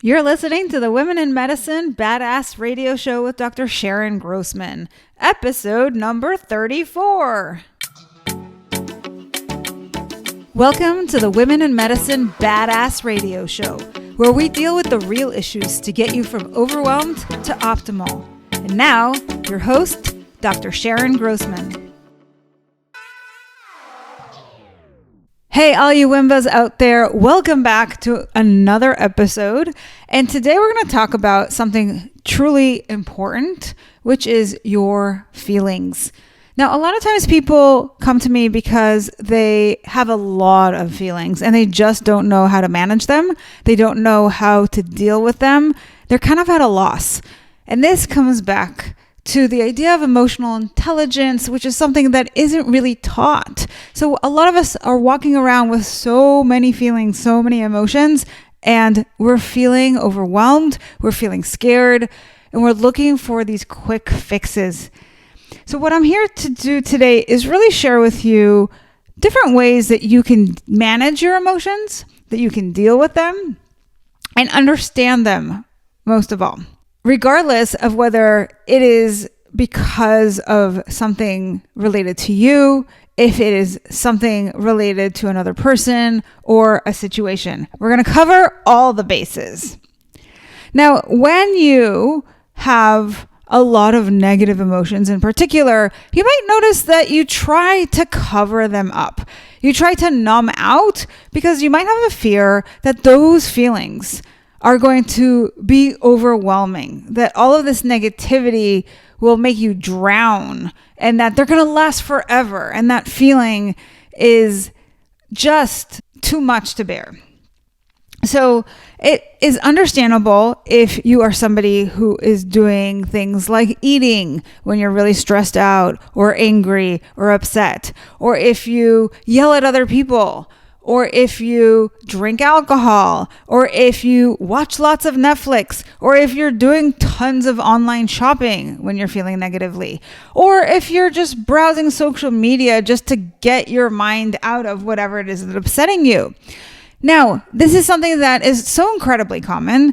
You're listening to the Women in Medicine Badass Radio Show with Dr. Sharon Grossman, episode number 34. Welcome to the Women in Medicine Badass Radio Show, where we deal with the real issues to get you from overwhelmed to optimal. And now, your host, Dr. Sharon Grossman. Hey, all you Wimbas out there, welcome back to another episode. And today we're going to talk about something truly important, which is your feelings. Now, a lot of times people come to me because they have a lot of feelings and they just don't know how to manage them. They don't know how to deal with them. They're kind of at a loss. And this comes back to the idea of emotional intelligence, which is something that isn't really taught. So a lot of us are walking around with so many feelings, so many emotions, and we're feeling overwhelmed, we're feeling scared, and we're looking for these quick fixes. So what I'm here to do today is really share with you different ways that you can manage your emotions, that you can deal with them, and understand them most of all. Regardless of whether it is because of something related to you, if it is something related to another person or a situation. We're going to cover all the bases. Now, when you have a lot of negative emotions in particular, you might notice that you try to cover them up. You try to numb out because you might have a fear that those feelings are going to be overwhelming, that all of this negativity will make you drown and that they're going to last forever. And that feeling is just too much to bear. So it is understandable if you are somebody who is doing things like eating when you're really stressed out or angry or upset, or if you yell at other people, or if you drink alcohol, or if you watch lots of Netflix, or if you're doing tons of online shopping when you're feeling negatively, or if you're just browsing social media just to get your mind out of whatever it is that's upsetting you. Now, this is something that is so incredibly common,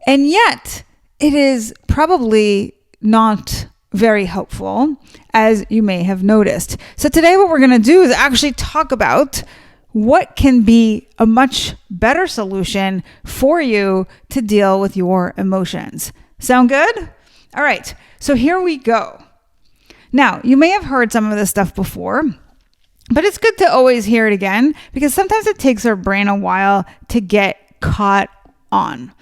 and yet it is probably not very helpful, as you may have noticed. So today what we're going to do is actually talk about what can be a much better solution for you to deal with your emotions. Sound good? All right, so here we go. Now, you may have heard some of this stuff before, but it's good to always hear it again because sometimes it takes our brain a while to get caught on.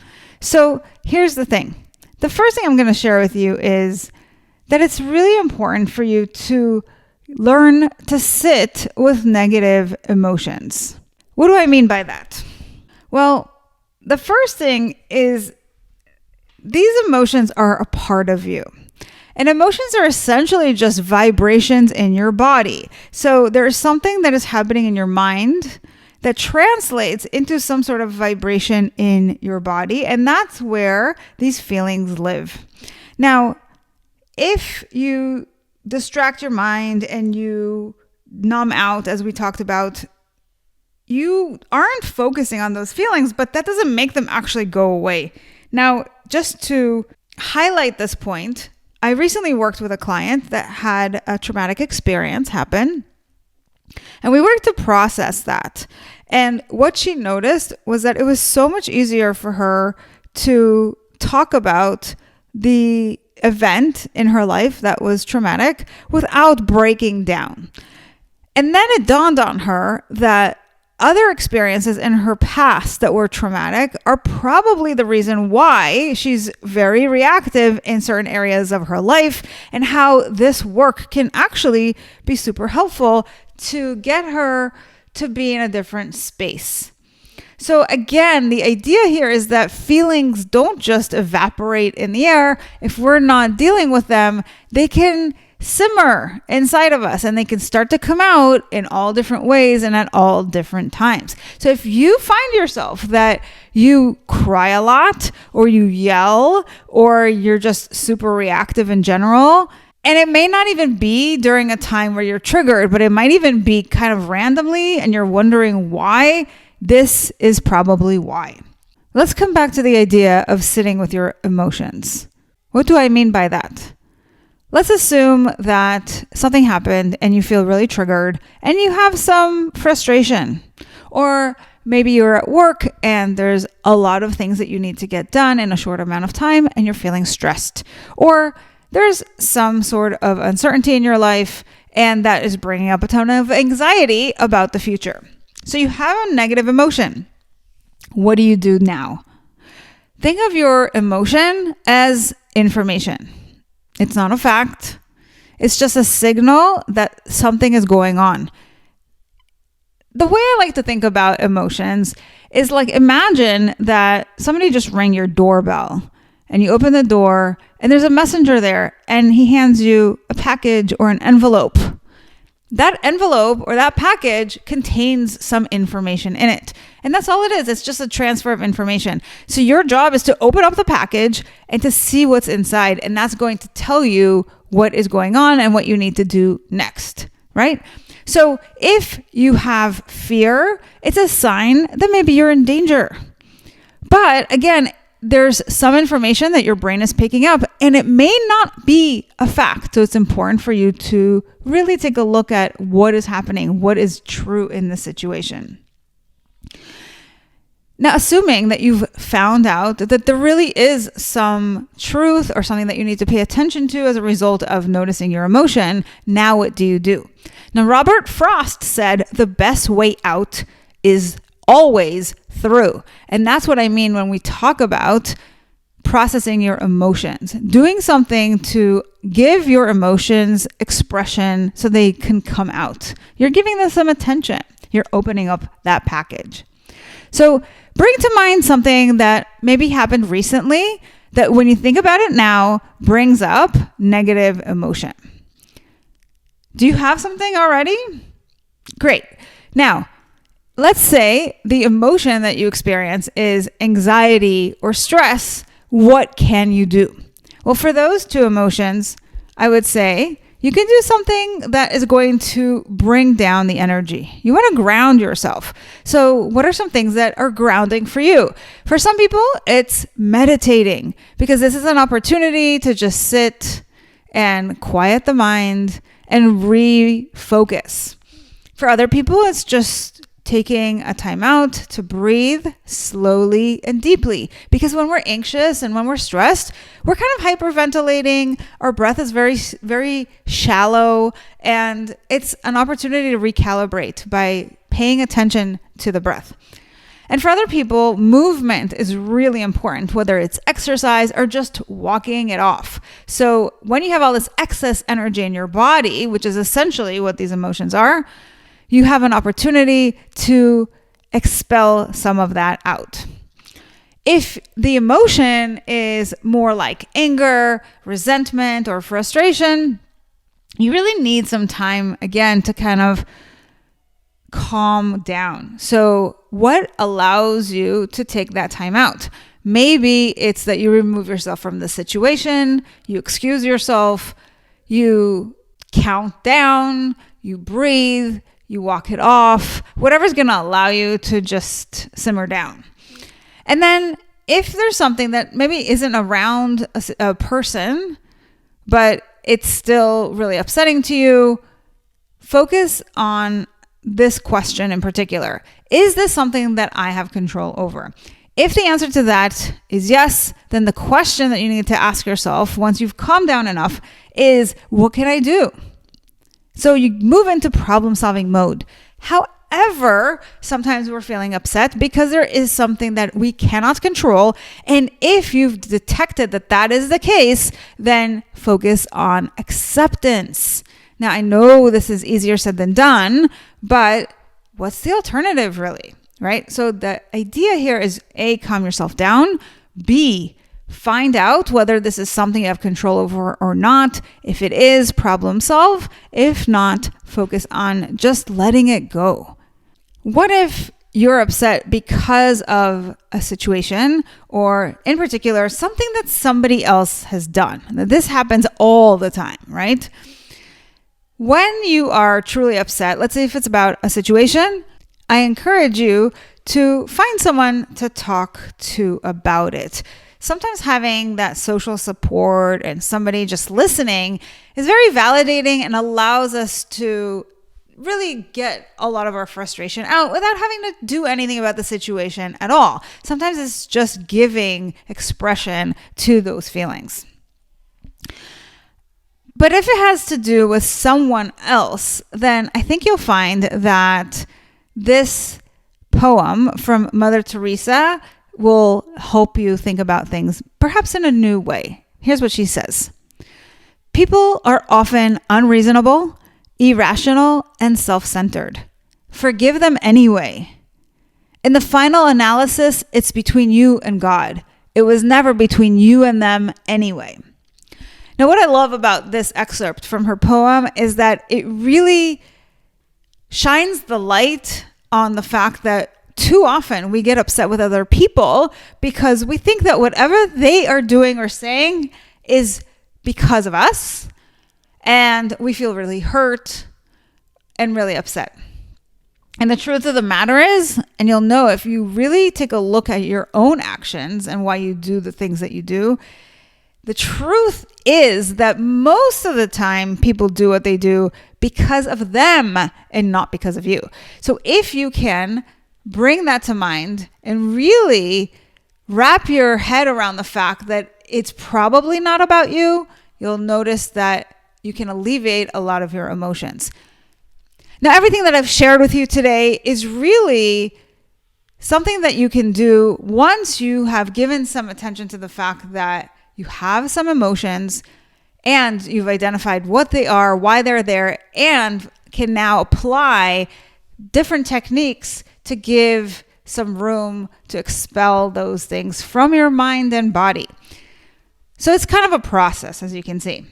So here's the thing. The first thing I'm going to share with you is that it's really important for you to learn to sit with negative emotions. What do I mean by that? Well, the first thing is these emotions are a part of you. And emotions are essentially just vibrations in your body. So there's something that is happening in your mind that translates into some sort of vibration in your body. And that's where these feelings live. Now, if you distract your mind and you numb out, as we talked about, you aren't focusing on those feelings, but that doesn't make them actually go away. Now, just to highlight this point, I recently worked with a client that had a traumatic experience happen, and we worked to process that. And what she noticed was that it was so much easier for her to talk about the event in her life that was traumatic without breaking down. And then it dawned on her that other experiences in her past that were traumatic are probably the reason why she's very reactive in certain areas of her life, and how this work can actually be super helpful to get her to be in a different space. So again, the idea here is that feelings don't just evaporate in the air. If we're not dealing with them, they can simmer inside of us and they can start to come out in all different ways and at all different times. So if you find yourself that you cry a lot, or you yell, or you're just super reactive in general, and it may not even be during a time where you're triggered, but it might even be kind of randomly and you're wondering why, this is probably why. Let's come back to the idea of sitting with your emotions. What do I mean by that? Let's assume that something happened and you feel really triggered and you have some frustration. Or maybe you're at work and there's a lot of things that you need to get done in a short amount of time and you're feeling stressed. Or there's some sort of uncertainty in your life and that is bringing up a ton of anxiety about the future. So you have a negative emotion. What do you do now? Think of your emotion as information. It's not a fact. It's just a signal that something is going on. The way I like to think about emotions is like, imagine that somebody just rang your doorbell and you open the door and there's a messenger there and he hands you a package or an envelope. That envelope or that package contains some information in it. And that's all it is. It's just a transfer of information. So your job is to open up the package and to see what's inside. And that's going to tell you what is going on and what you need to do next, right? So if you have fear, it's a sign that maybe you're in danger. But again, there's some information that your brain is picking up and it may not be a fact. So it's important for you to really take a look at what is happening, what is true in the situation. Now, assuming that you've found out that there really is some truth or something that you need to pay attention to as a result of noticing your emotion, now what do you do? Now, Robert Frost said the best way out is always through. And that's what I mean when we talk about processing your emotions, doing something to give your emotions expression so they can come out. You're giving them some attention. You're opening up that package. So bring to mind something that maybe happened recently that when you think about it now brings up negative emotion. Do you have something already? Great. Now, let's say the emotion that you experience is anxiety or stress. What can you do? Well, for those two emotions, I would say you can do something that is going to bring down the energy. You want to ground yourself. So what are some things that are grounding for you? For some people, it's meditating because this is an opportunity to just sit and quiet the mind and refocus. For other people, it's just taking a time out to breathe slowly and deeply. Because when we're anxious and when we're stressed, we're kind of hyperventilating. Our breath is very, very shallow. And it's an opportunity to recalibrate by paying attention to the breath. And for other people, movement is really important, whether it's exercise or just walking it off. So when you have all this excess energy in your body, which is essentially what these emotions are, you have an opportunity to expel some of that out. If the emotion is more like anger, resentment, or frustration, you really need some time, again, to kind of calm down. So what allows you to take that time out? Maybe it's that you remove yourself from the situation, you excuse yourself, you count down, you breathe, you walk it off, whatever's going to allow you to just simmer down. And then if there's something that maybe isn't around a person, but it's still really upsetting to you, focus on this question in particular. Is this something that I have control over? If the answer to that is yes, then the question that you need to ask yourself once you've calmed down enough is, what can I do? So you move into problem-solving mode. However, sometimes we're feeling upset because there is something that we cannot control. And if you've detected that that is the case, then focus on acceptance. Now, I know this is easier said than done, but what's the alternative really, right? So the idea here is A, calm yourself down. B, find out whether this is something you have control over or not. If it is, problem solve. If not, focus on just letting it go. What if you're upset because of a situation or in particular, something that somebody else has done? This happens all the time, right? When you are truly upset, let's say if it's about a situation, I encourage you to find someone to talk to about it. Sometimes having that social support and somebody just listening is very validating and allows us to really get a lot of our frustration out without having to do anything about the situation at all. Sometimes it's just giving expression to those feelings. But if it has to do with someone else, then I think you'll find that this poem from Mother Teresa will help you think about things perhaps in a new way. Here's what she says. People are often unreasonable, irrational, and self-centered. Forgive them anyway. In the final analysis, it's between you and God. It was never between you and them anyway. Now, what I love about this excerpt from her poem is that it really shines the light on the fact that too often we get upset with other people because we think that whatever they are doing or saying is because of us, and we feel really hurt and really upset. And the truth of the matter is, and you'll know if you really take a look at your own actions and why you do the things that you do, the truth is that most of the time people do what they do because of them and not because of you. So if you can bring that to mind and really wrap your head around the fact that it's probably not about you, you'll notice that you can alleviate a lot of your emotions. Now, everything that I've shared with you today is really something that you can do once you have given some attention to the fact that you have some emotions and you've identified what they are, why they're there, and can now apply different techniques to give some room to expel those things from your mind and body. So it's kind of a process, as you can see.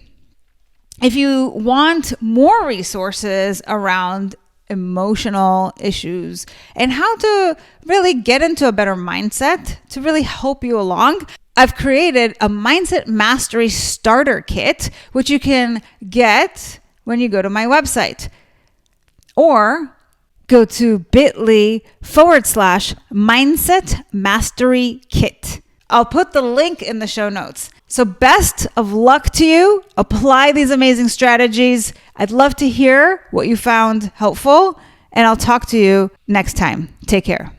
If you want more resources around emotional issues and how to really get into a better mindset to really help you along, I've created a Mindset Mastery Starter Kit, which you can get when you go to my website. Or go to bit.ly/Mindset Mastery Kit. I'll put the link in the show notes. So best of luck to you. Apply these amazing strategies. I'd love to hear what you found helpful, and I'll talk to you next time. Take care.